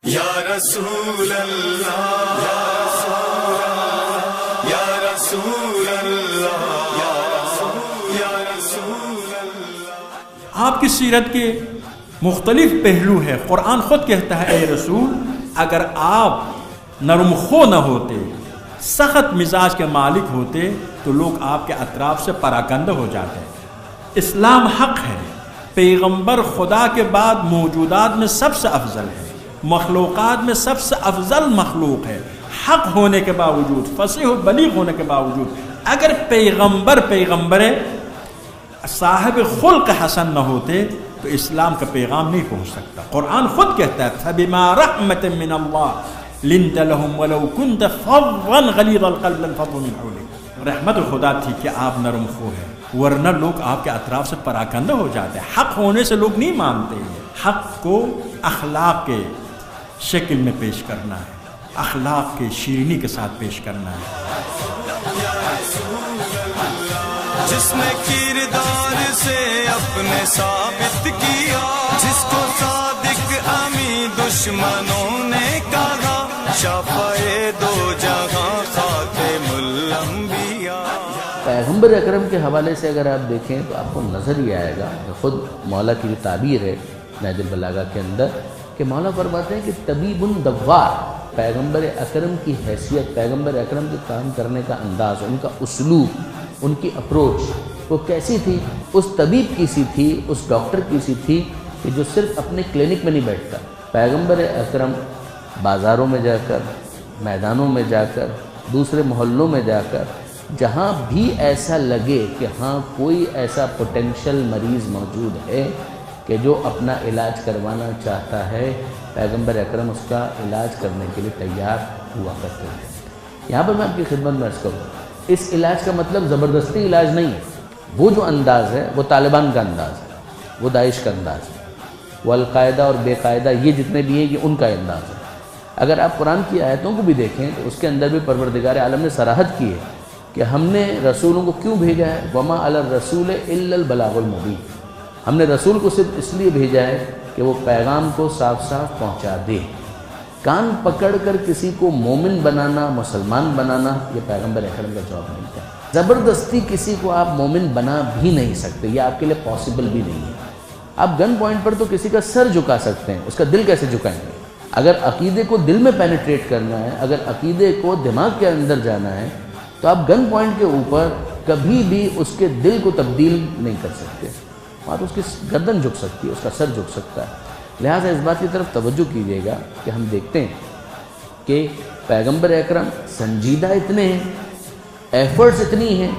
یا رسول اللہ یا رسول اللہ یا رسول اللہ۔ آپ کی سیرت کے مختلف پہلو ہے۔ قرآن خود کہتا ہے اے رسول اگر آپ نرم خو نہ ہوتے، سخت مزاج کے مالک ہوتے تو لوگ آپ کے اطراف سے پراکندہ ہو جاتے۔ اسلام حق ہے، پیغمبر خدا کے بعد موجودات میں سب سے افضل ہے، مخلوقات میں سب سے افضل مخلوق ہے۔ حق ہونے کے باوجود، فصیح و بلیغ ہونے کے باوجود اگر پیغمبر صاحب خلق حسن نہ ہوتے تو اسلام کا پیغام نہیں پہنچ سکتا۔ قرآن خود کہتا ہے فَبِمَا رَحْمَةٍ مِّنَ اللَّهِ لِنْتَ لَهُمْ وَلَوْ كُنْتَ فَظًّا غَلِيظَ الْقَلْبِ لَانفَضُّوا مِنْ حَوْلِكَ۔ رحمت خدا تھی کہ آپ نرم خو ہیں، ورنہ لوگ آپ کے اطراف سے پراکندہ ہو جاتے ہیں۔ حق ہونے سے لوگ نہیں مانتے ہیں۔ حق کو اخلاق کے شکل میں پیش کرنا ہے، اخلاق کے شیرینی کے ساتھ پیش کرنا ہے۔ جس نے کردار سے اپنے ثابت کیا، جس کو صادق امی دشمنوں نے کہا، شفیع دو جہاں خاتم الانبیاء۔ پیغمبر اکرم کے حوالے سے اگر آپ دیکھیں تو آپ کو نظر یہ آئے گا کہ خود مولا کی جو تعبیر ہے نہج البلاغہ کے اندر کہ مولا فرماتے ہیں کہ طبیب دوار، پیغمبر اکرم کی حیثیت، پیغمبر اکرم کے کام کرنے کا انداز، ان کا اسلوب، ان کی اپروچ وہ کیسی تھی؟ اس طبیب کی سی تھی، اس ڈاکٹر کی سی تھی کہ جو صرف اپنے کلینک میں نہیں بیٹھتا۔ پیغمبر اکرم بازاروں میں جا کر، میدانوں میں جا کر، دوسرے محلوں میں جا کر، جہاں بھی ایسا لگے کہ ہاں کوئی ایسا پوٹینشل مریض موجود ہے کہ جو اپنا علاج کروانا چاہتا ہے، پیغمبر اکرم اس کا علاج کرنے کے لیے تیار ہوا کرتے ہیں۔ یہاں پر میں آپ کی خدمت میں عرض کروں، اس علاج کا مطلب زبردستی علاج نہیں ہے۔ وہ جو انداز ہے وہ طالبان کا انداز ہے، وہ داعش کا انداز ہے، وہ القاعدہ اور بے قاعدہ یہ جتنے بھی ہیں یہ ان کا انداز ہے۔ اگر آپ قرآن کی آیتوں کو بھی دیکھیں تو اس کے اندر بھی پروردگار عالم نے صراحت کی ہے کہ ہم نے رسولوں کو کیوں بھیجا ہے، وَمَا عَلَى الرَّسُولِ إِلَّا الْبَلَاغُ الْمُبِينُ۔ ہم نے رسول کو صرف اس لیے بھیجا ہے کہ وہ پیغام کو صاف صاف پہنچا دے۔ کان پکڑ کر کسی کو مومن بنانا، مسلمان بنانا یہ پیغمبر اکرم کا جواب نہیں تھا۔ زبردستی کسی کو آپ مومن بنا بھی نہیں سکتے، یہ آپ کے لیے پاسبل بھی نہیں ہے۔ آپ گن پوائنٹ پر تو کسی کا سر جھکا سکتے ہیں، اس کا دل کیسے جھکائیں گے؟ اگر عقیدے کو دل میں پینیٹریٹ کرنا ہے، اگر عقیدے کو دماغ کے اندر جانا ہے تو آپ گن پوائنٹ کے اوپر کبھی بھی اس کے دل کو تبدیل نہیں کر سکتے، وہاں تو اس کی گردن جھک سکتی ہے، اس کا سر جھک سکتا ہے۔ لہٰذا اس بات کی طرف توجہ کیجیے گا کہ ہم دیکھتے ہیں کہ پیغمبر اکرم سنجیدہ اتنے ہیں، ایفرٹس اتنی ہیں،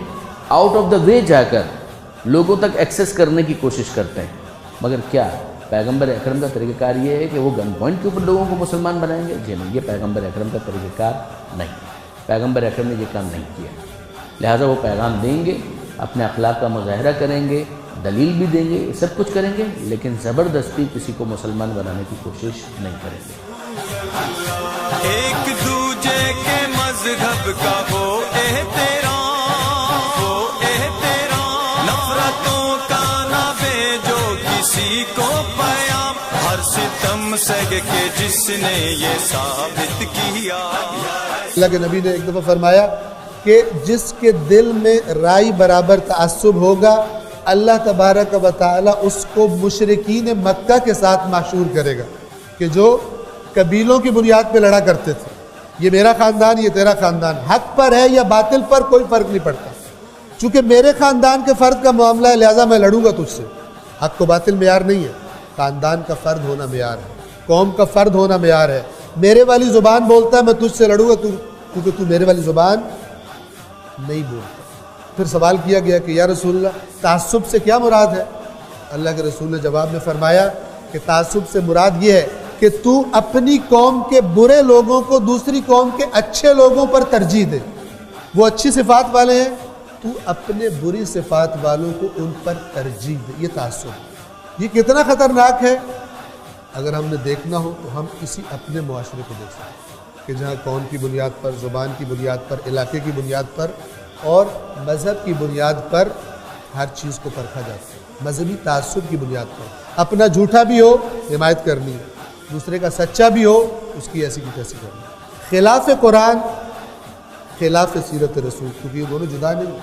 آؤٹ آف دا وے جا کر لوگوں تک ایکسیس کرنے کی کوشش کرتے ہیں، مگر کیا پیغمبر اکرم کا طریقہ کار یہ ہے کہ وہ گن پوائنٹ کے اوپر لوگوں کو مسلمان بنائیں گے؟ جی نہیں، یہ پیغمبر اکرم کا طریقہ کار نہیں، پیغمبر اکرم نے یہ کام نہیں کیا۔ لہٰذا وہ پیغام دیں گے، اپنے اخلاق کا مظاہرہ کریں گے، دلیل بھی دیں گے، سب کچھ کریں گے، لیکن زبردستی کسی کو مسلمان بنانے کی کوشش نہیں کریں گے۔ ایک دوجے کے مذہب کا وہ احترام، نفرتوں کا نہ بھیجو کسی کو پیام، ہر ستم سہ کے جس نے یہ ثابت کیا۔ اللہ کے نبی نے ایک دفعہ فرمایا کہ جس کے دل میں رائی برابر تعصب ہوگا اللہ تبارک و تعالی اس کو مشرکین مکہ کے ساتھ معشور کرے گا، کہ جو قبیلوں کی بنیاد پہ لڑا کرتے تھے، یہ میرا خاندان، یہ تیرا خاندان، حق پر ہے یا باطل پر کوئی فرق نہیں پڑتا، چونکہ میرے خاندان کے فرد کا معاملہ ہے لہٰذا میں لڑوں گا تجھ سے۔ حق کو باطل معیار نہیں ہے، خاندان کا فرد ہونا معیار ہے، قوم کا فرد ہونا معیار ہے۔ میرے والی زبان بولتا ہے میں تجھ سے لڑوں گا کیونکہ تو میرے والی زبان نہیں بولتا۔ پھر سوال کیا گیا کہ یا رسول اللہ تعصب سے کیا مراد ہے؟ اللہ کے رسول نے جواب میں فرمایا کہ تعصب سے مراد یہ ہے کہ تو اپنی قوم کے برے لوگوں کو دوسری قوم کے اچھے لوگوں پر ترجیح دے۔ وہ اچھی صفات والے ہیں، تو اپنے بری صفات والوں کو ان پر ترجیح دے، یہ تعصب۔ یہ کتنا خطرناک ہے؟ اگر ہم نے دیکھنا ہو تو ہم اسی اپنے معاشرے کو دیکھ سکتے ہیں کہ جہاں قوم کی بنیاد پر، زبان کی بنیاد پر، علاقے کی بنیاد پر اور مذہب کی بنیاد پر ہر چیز کو پرکھا جاتا ہے۔ مذہبی تعصب کی بنیاد پر اپنا جھوٹا بھی ہو حمایت کرنی ہے، دوسرے کا سچا بھی ہو اس کی ایسی کی تیسی کرنا. خلاف قرآن خلاف سیرت رسول، کیونکہ یہ دونوں جدا نہیں.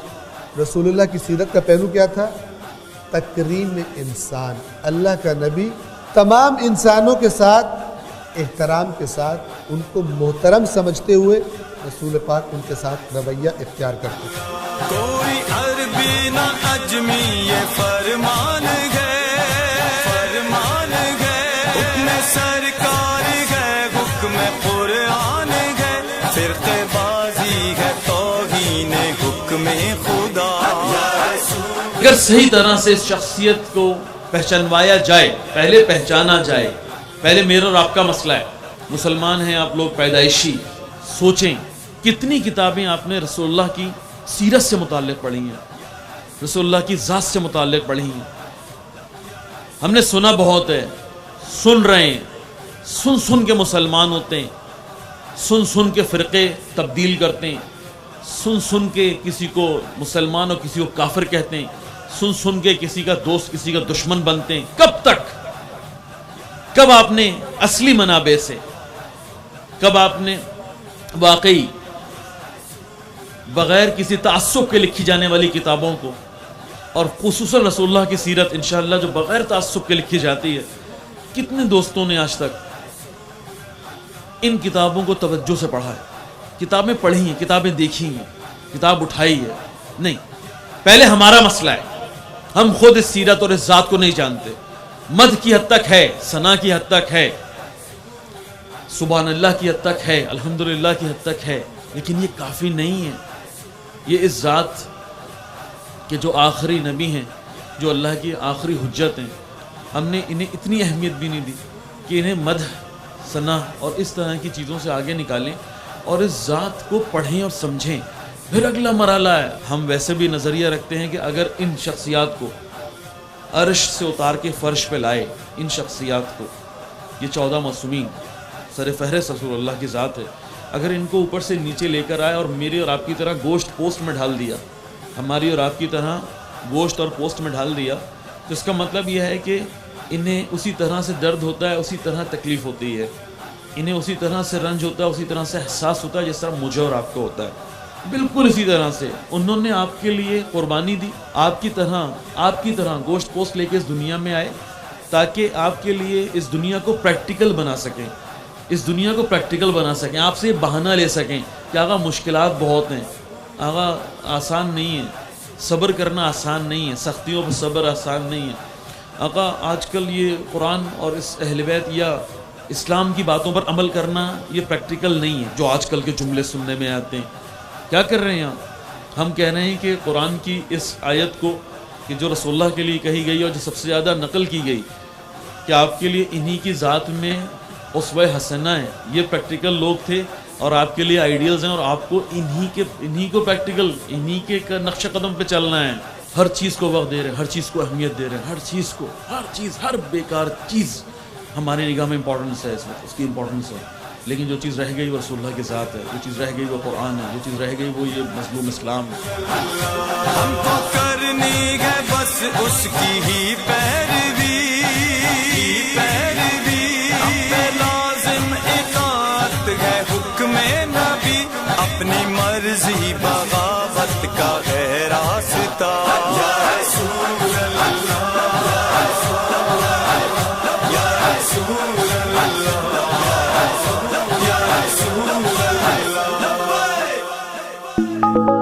رسول اللہ کی سیرت کا پہلو کیا تھا؟ تکریم انسان. اللہ کا نبی تمام انسانوں کے ساتھ احترام کے ساتھ ان کو محترم سمجھتے ہوئے رسول پاک ان کے ساتھ رویہ اختیار کرتے تھے. کوئی عربی نہ اجمی یہ فرمان ہے، فرمان ہے، حکم سرکار ہے، حکم قرآن ہے، فرقے بازی ہے، توہین حکم خدا. اگر صحیح طرح سے اس شخصیت کو پہچانوایا جائے، پہلے پہچانا جائے. پہلے میرا اور آپ کا مسئلہ ہے، مسلمان ہیں آپ لوگ پیدائشی. سوچیں کتنی کتابیں آپ نے رسول اللہ کی سیرت سے متعلق پڑھی ہیں، رسول اللہ کی ذات سے متعلق پڑھی ہیں. ہم نے سنا بہت ہے، سن رہے ہیں، سن کے مسلمان ہوتے ہیں، سن کے فرقے تبدیل کرتے ہیں، سن کے کسی کو مسلمان اور کسی کو کافر کہتے ہیں، سن کے کسی کا دوست کسی کا دشمن بنتے ہیں. کب تک؟ کب آپ نے اصلی منابع سے، کب آپ نے واقعی بغیر کسی تعصب کے لکھی جانے والی کتابوں کو، اور خصوصاً رسول اللہ کی سیرت انشاءاللہ جو بغیر تعصب کے لکھی جاتی ہے، کتنے دوستوں نے آج تک ان کتابوں کو توجہ سے پڑھا ہے؟ کتابیں پڑھی ہیں، کتابیں دیکھی ہیں، کتاب اٹھائی ہے؟ نہیں. پہلے ہمارا مسئلہ ہے، ہم خود اس سیرت اور اس ذات کو نہیں جانتے. مدح کی حد تک ہے، ثنا کی حد تک ہے، سبحان اللہ کی حد تک ہے، الحمدللہ کی حد تک ہے، لیکن یہ کافی نہیں ہے. یہ اس ذات کے جو آخری نبی ہیں، جو اللہ کی آخری حجت ہیں، ہم نے انہیں اتنی اہمیت بھی نہیں دی کہ انہیں مدح، ثنا اور اس طرح کی چیزوں سے آگے نکالیں اور اس ذات کو پڑھیں اور سمجھیں. پھر اگلا مرحلہ ہے، ہم ویسے بھی نظریہ رکھتے ہیں کہ اگر ان شخصیات کو عرش سے اتار کے فرش پہ لائے، ان شخصیات کو، یہ 14 معصومین سر فہرست رسول اللہ کی ذات ہے، اگر ان کو اوپر سے نیچے لے کر آئے اور میرے اور آپ کی طرح گوشت پوسٹ میں ڈھال دیا، ہماری اور آپ کی طرح گوشت اور پوسٹ میں ڈھال دیا، تو اس کا مطلب یہ ہے کہ انہیں اسی طرح سے درد ہوتا ہے، اسی طرح تکلیف ہوتی ہے، انہیں اسی طرح سے رنج ہوتا ہے، اسی طرح سے احساس ہوتا ہے جس طرح مجھے اور آپ کو ہوتا ہے. بالکل اسی طرح سے انہوں نے آپ کے لیے قربانی دی، آپ کی طرح گوشت پوسٹ لے کے اس دنیا میں آئے تاکہ آپ کے لیے اس دنیا کو پریکٹیکل بنا سکیں، اس دنیا کو پریکٹیکل بنا سکیں، آپ سے یہ بہانہ لے سکیں کہ آقا مشکلات بہت ہیں، آقا آسان نہیں ہے، صبر کرنا آسان نہیں ہے، سختیوں پر صبر آسان نہیں ہے. آقا آج کل یہ قرآن اور اس اہل بیت یا اسلام کی باتوں پر عمل کرنا یہ پریکٹیکل نہیں ہے جو آج کل کے جملے سننے میں آتے ہیں. کیا کر رہے ہیں ہم کہہ رہے ہیں کہ قرآن کی اس آیت کو کہ جو رسول اللہ کے لیے کہی گئی اور جو سب سے زیادہ نقل کی گئی کہ آپ کے لیے انہی کی ذات میں اسوہ حسنہ ہے، یہ پریکٹیکل لوگ تھے اور آپ کے لیے آئیڈیلز ہیں، اور آپ کو انہی کو پریکٹیکل انہی کے نقش قدم پہ چلنا ہے. ہر چیز کو وقت دے رہے ہیں، ہر چیز کو اہمیت دے رہے ہیں، ہر چیز ہر بیکار چیز ہماری نگاہ میں امپورٹنس ہے، اس کی امپورٹنس ہے. لیکن جو چیز رہ گئی وہ رسول اللہ کی ذات ہے، جو چیز رہ گئی وہ قرآن ہے، جو چیز رہ گئی وہ یہ مظلوم اسلام ہے. ہم کو کرنی ہے بس اس کی ہی پیروی، ہم پہ لازم اطاعت ہے حکم نبی، اپنی مرضی بغاوت کا ہے راستہ. یا رسول اللہ، یا رسول اللہ، یا رسول اللہ، یا رسول اللہ.